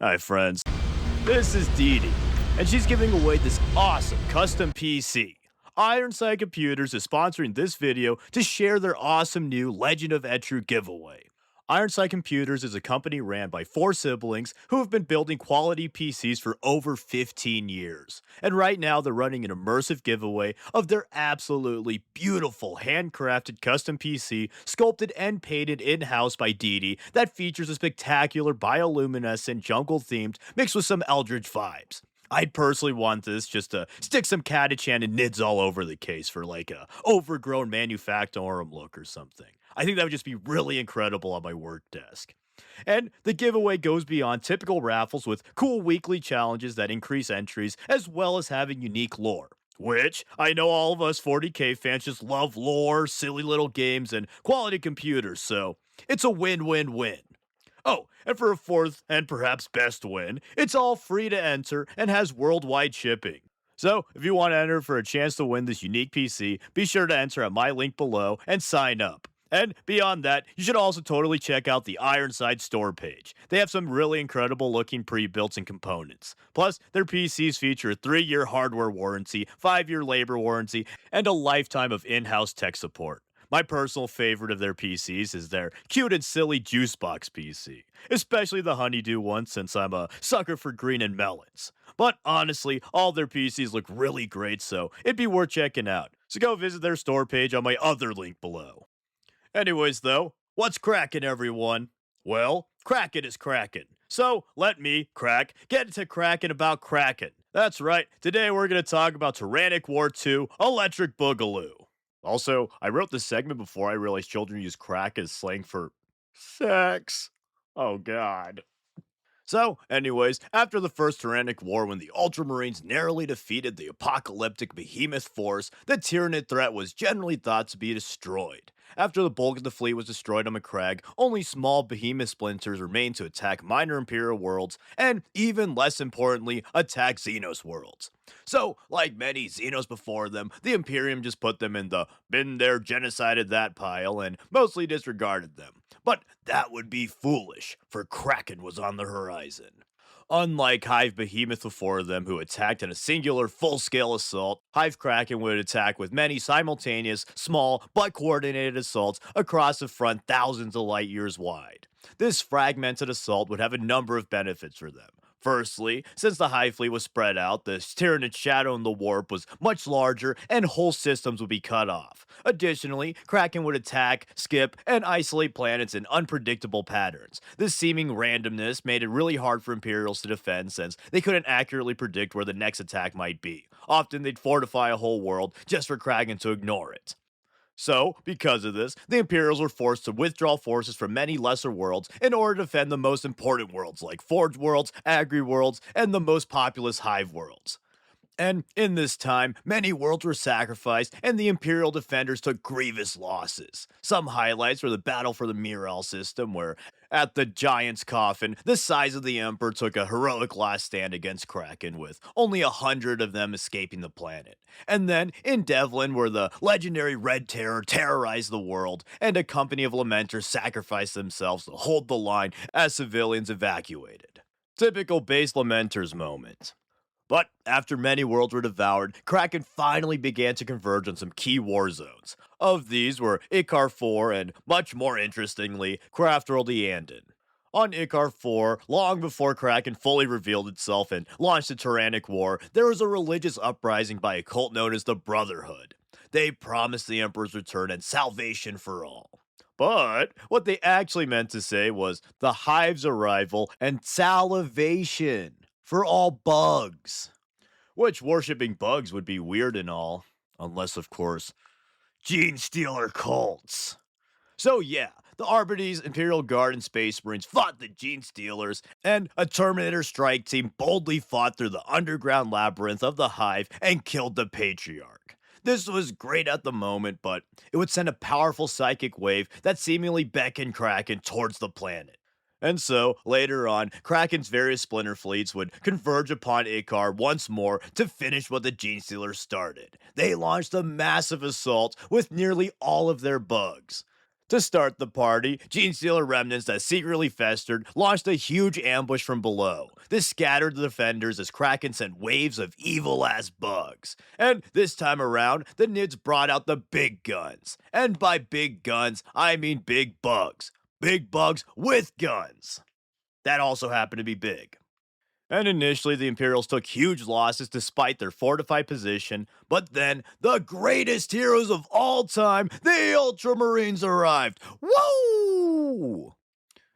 Hi friends, this is Dee Dee, and she's giving away this awesome custom PC. Ironside Computers is sponsoring this video to share their awesome new Legend of Etru giveaway. Ironside Computers is a company ran by 4 siblings who have been building quality PCs for over 15 years. And right now they're running an immersive giveaway of their absolutely beautiful handcrafted custom PC sculpted and painted in-house by Dee Dee that features a spectacular bioluminescent jungle themed mixed with some Eldritch vibes. I'd personally want this just to stick some Catachan and nids all over the case for like a overgrown manufactorum look or something. I think that would just be really incredible on my work desk. And the giveaway goes beyond typical raffles with cool weekly challenges that increase entries, as well as having unique lore. Which, I know all of us 40k fans just love lore, silly little games, and quality computers, so it's a win-win-win. Oh, and for a fourth and perhaps best win, it's all free to enter and has worldwide shipping. So, if you want to enter for a chance to win this unique PC, be sure to enter at my link below and sign up. And beyond that, you should also totally check out the Ironside store page. They have some really incredible looking pre-builts and components. Plus, their PCs feature a 3-year hardware warranty, 5-year labor warranty, and a lifetime of in-house tech support. My personal favorite of their PCs is their cute and silly Juicebox PC, especially the Honeydew one since I'm a sucker for green and melons. But honestly, all their PCs look really great, so it'd be worth checking out. So go visit their store page on my other link below. Anyways though, what's crackin' everyone? Well, Kraken is crackin'. So let me, Crack, get into crackin' about Kraken. That's right, today we're gonna talk about Tyrannic War 2 Electric Boogaloo. Also, I wrote this segment before I realized children use crack as slang for sex. Oh god. So, anyways, after the First Tyrannic War, when the Ultramarines narrowly defeated the apocalyptic behemoth force, the Tyranid threat was generally thought to be destroyed. After the bulk of the fleet was destroyed on McCrag, only small behemoth splinters remained to attack minor Imperial worlds, and even less importantly, attack Xenos worlds. So, like many Xenos before them, the Imperium just put them in the been there, genocided that pile, and mostly disregarded them. But that would be foolish, for Kraken was on the horizon. Unlike Hive Behemoth before them, who attacked in a singular full-scale assault, Hive Kraken would attack with many simultaneous, small, but coordinated assaults across the front thousands of light years wide. This fragmented assault would have a number of benefits for them. Firstly, since the Hive fleet was spread out, the Tyranid shadow in the warp was much larger and whole systems would be cut off. Additionally, Kraken would attack, skip, and isolate planets in unpredictable patterns. This seeming randomness made it really hard for Imperials to defend since they couldn't accurately predict where the next attack might be. Often they'd fortify a whole world just for Kraken to ignore it. So, because of this, the Imperials were forced to withdraw forces from many lesser worlds in order to defend the most important worlds like Forge worlds, Agri worlds, and the most populous Hive worlds. And in this time, many worlds were sacrificed, and the Imperial defenders took grievous losses. Some highlights were the battle for the Yriel system, where, at the Giant's Coffin, the size of the Emperor took a heroic last stand against Kraken, with only 100 of them escaping the planet. And then, in Devlin, where the legendary Red Terror terrorized the world, and a company of Lamenters sacrificed themselves to hold the line as civilians evacuated. Typical base Lamenters moment. But after many worlds were devoured, Kraken finally began to converge on some key war zones. Of these were Ikar 4 and, much more interestingly, Craftworld Eandon. On Ikar 4, long before Kraken fully revealed itself and launched the Tyrannic War, there was a religious uprising by a cult known as the Brotherhood. They promised the Emperor's return and salvation for all. But what they actually meant to say was the Hive's arrival and salivation for all bugs. Which worshipping bugs would be weird and all, unless, of course, gene stealer cults. So yeah, the Arbites, Imperial Guard, and Space Marines fought the Gene Stealers, and a Terminator strike team boldly fought through the underground labyrinth of the Hive and killed the Patriarch. This was great at the moment, but it would send a powerful psychic wave that seemingly beckoned Kraken towards the planet. And so, later on, Kraken's various splinter fleets would converge upon Ikar once more to finish what the Gene Stealers started. They launched a massive assault with nearly all of their bugs. To start the party, Genestealer remnants that secretly festered launched a huge ambush from below. This scattered the defenders as Kraken sent waves of evil-ass bugs. And this time around, the Nids brought out the big guns. And by big guns, I mean big bugs. Big bugs with guns. That also happened to be big. And initially, the Imperials took huge losses despite their fortified position, but then, the greatest heroes of all time, the Ultramarines arrived! Woo!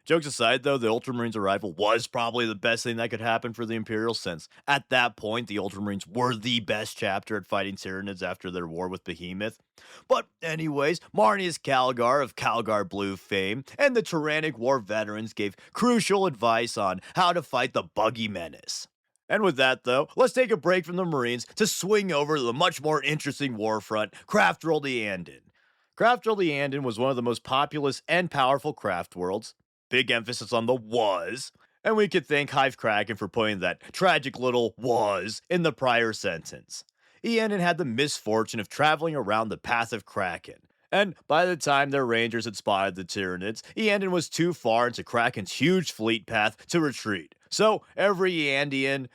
Jokes aside, though, the Ultramarines' arrival was probably the best thing that could happen for the Imperials, since at that point, the Ultramarines were the best chapter at fighting Tyranids after their war with Behemoth. But, anyways, Marnius Calgar of Calgar Blue fame and the Tyrannic War veterans gave crucial advice on how to fight the buggy menace. And with that, though, let's take a break from the Marines to swing over to the much more interesting warfront, Craftrel the Anden. Craftrel the Anden was one of the most populous and powerful craft worlds. Big emphasis on the was, and we could thank Hive Kraken for putting that tragic little was in the prior sentence. Eandon had the misfortune of traveling around the path of Kraken, and by the time their rangers had spotted the Tyranids, Eandon was too far into Kraken's huge fleet path to retreat. So every Eandian,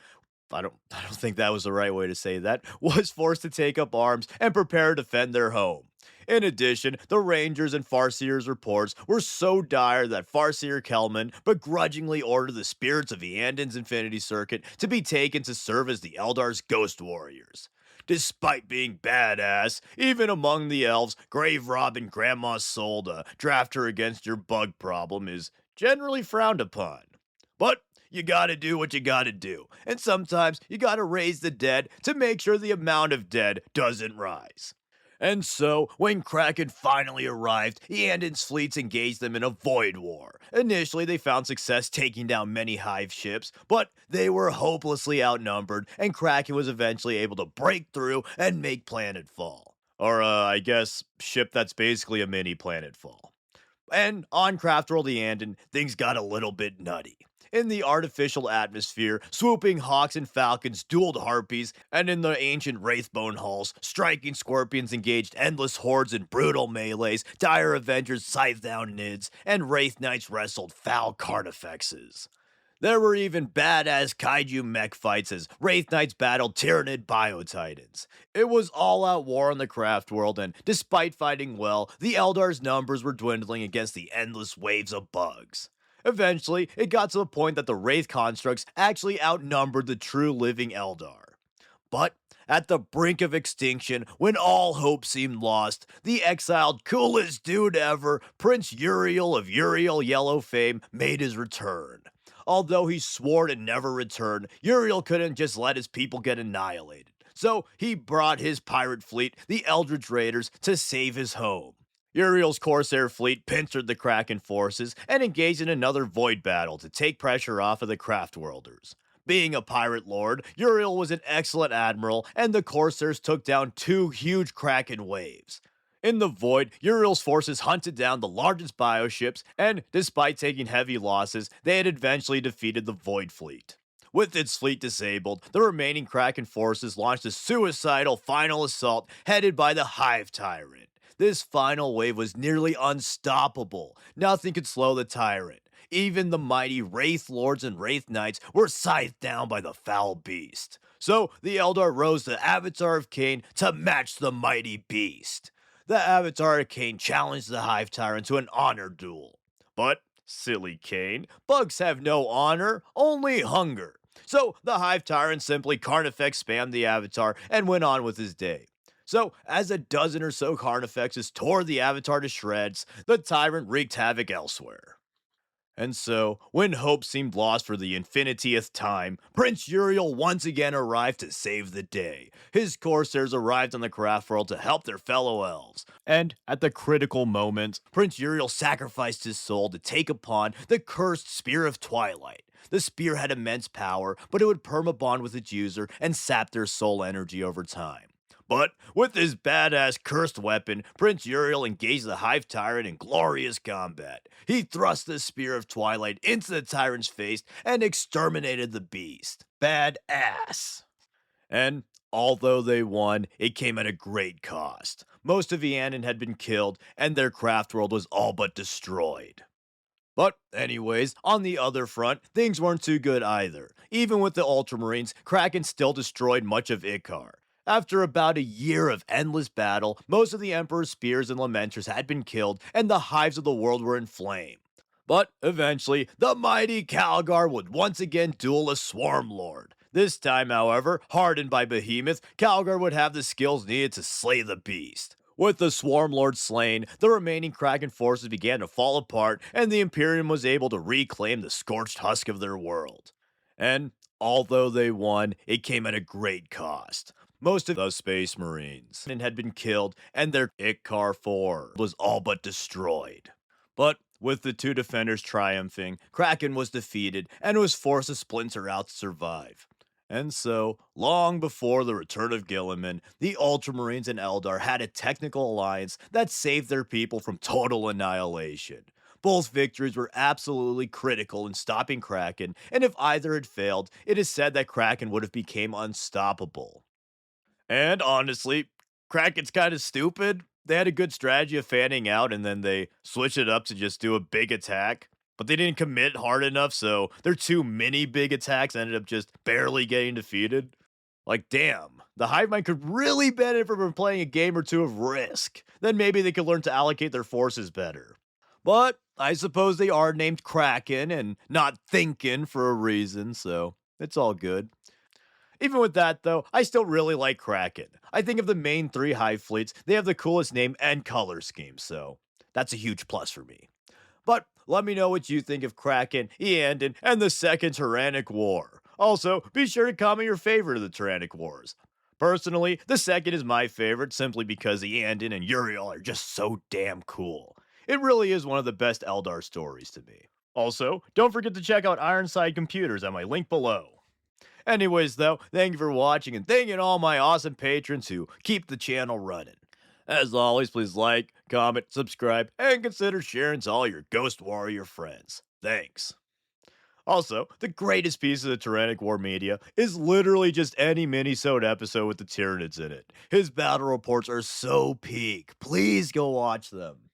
I don't think that was the right way to say that, was forced to take up arms and prepare to defend their home. In addition, the Rangers and Farseer's reports were so dire that Farseer Kelman begrudgingly ordered the spirits of Eandon's Infinity Circuit to be taken to serve as the Eldar's Ghost Warriors. Despite being badass, even among the elves, grave robbing Grandma Solda, draft her against your bug problem is generally frowned upon. But you gotta do what you gotta do, and sometimes you gotta raise the dead to make sure the amount of dead doesn't rise. And so, when Kraken finally arrived, Eandon's fleets engaged them in a void war. Initially, they found success taking down many Hive ships, but they were hopelessly outnumbered, and Kraken was eventually able to break through and make planetfall. Or, I guess, ship that's basically a mini planetfall. And on Craftworld Eandon, things got a little bit nutty. In the artificial atmosphere, swooping hawks and falcons dueled harpies, and in the ancient Wraithbone halls, striking scorpions engaged endless hordes in brutal melees, dire avengers scythed down nids, and wraith knights wrestled foul carnifexes. There were even badass kaiju mech fights as Wraith Knights battled Tyranid Biotitans. It was all-out war in the craft world, and despite fighting well, the Eldar's numbers were dwindling against the endless waves of bugs. Eventually, it got to the point that the Wraith constructs actually outnumbered the true living Eldar. But at the brink of extinction, when all hope seemed lost, the exiled coolest dude ever, Prince Yriel of Yriel Yellow fame, made his return. Although he swore to never return, Yriel couldn't just let his people get annihilated. So he brought his pirate fleet, the Eldritch Raiders, to save his home. Uriel's Corsair fleet pincered the Kraken forces and engaged in another void battle to take pressure off of the Craftworlders. Being a pirate lord, Yriel was an excellent admiral, and the Corsairs took down 2 huge Kraken waves. In the void, Uriel's forces hunted down the largest bioships, and despite taking heavy losses, they had eventually defeated the Void Fleet. With its fleet disabled, the remaining Kraken forces launched a suicidal final assault headed by the Hive Tyrant. This final wave was nearly unstoppable. Nothing could slow the Tyrant. Even the mighty Wraith Lords and Wraith Knights were scythed down by the foul beast. So the Eldar rose the Avatar of Cain to match the mighty beast. The Avatar of Cain challenged the Hive Tyrant to an honor duel. But, silly Cain, bugs have no honor, only hunger. So the Hive Tyrant simply Carnifex spammed the Avatar and went on with his day. So, as a dozen or so Carnifexes tore the Avatar to shreds, the Tyrant wreaked havoc elsewhere. And so, when hope seemed lost for the infinitieth time, Prince Yriel once again arrived to save the day. His Corsairs arrived on the craft world to help their fellow elves. And, at the critical moment, Prince Yriel sacrificed his soul to take upon the cursed Spear of Twilight. The spear had immense power, but it would permabond with its user and sap their soul energy over time. But with his badass cursed weapon, Prince Yriel engaged the Hive Tyrant in glorious combat. He thrust the Spear of Twilight into the Tyrant's face and exterminated the beast. Badass. And although they won, it came at a great cost. most of Eandon had been killed, and their craft world was all but destroyed. But, anyways, on the other front, things weren't too good either. Even with the Ultramarines, Kraken still destroyed much of Iccar. After about a year of endless battle, most of the Emperor's spears and lamenters had been killed, and the hives of the world were in flame. But eventually, the mighty Calgar would once again duel a Swarm Lord. This time, however, hardened by Behemoth, Calgar would have the skills needed to slay the beast. With the Swarm Lord slain, the remaining Kraken forces began to fall apart, and the Imperium was able to reclaim the scorched husk of their world. And although they won, it came at a great cost. Most of the Space Marines had been killed, and their Iccar 4 was all but destroyed. But with the two defenders triumphing, Kraken was defeated and was forced to splinter out to survive. And so, long before the return of Guilliman, the Ultramarines and Eldar had a technical alliance that saved their people from total annihilation. Both victories were absolutely critical in stopping Kraken, and if either had failed, it is said that Kraken would have become unstoppable. And honestly, Kraken's kind of stupid. They had a good strategy of fanning out, and then they switched it up to just do a big attack. But they didn't commit hard enough, so their two mini big attacks ended up just barely getting defeated. Like, damn, the Hive Mind could really benefit from playing a game or two of Risk. Then maybe they could learn to allocate their forces better. But I suppose they are named Kraken and not Thinkin' for a reason, so it's all good. Even with that, though, I still really like Kraken. I think of the main three Hive fleets, they have the coolest name and color scheme, so that's a huge plus for me. But let me know what you think of Kraken, Eandon, and the Second Tyrannic War. Also, be sure to comment your favorite of the Tyrannic Wars. Personally, the second is my favorite simply because Eandon and Yriel are just so damn cool. It really is one of the best Eldar stories to me. Also, don't forget to check out Ironside Computers at my link below. Anyways, though, thank you for watching, and thank you to all my awesome patrons who keep the channel running. As always, please like, comment, subscribe, and consider sharing to all your Ghost Warrior friends. Thanks. Also, the greatest piece of the Tyrannic War media is literally just any minisode episode with the Tyranids in it. His battle reports are so peak. Please go watch them.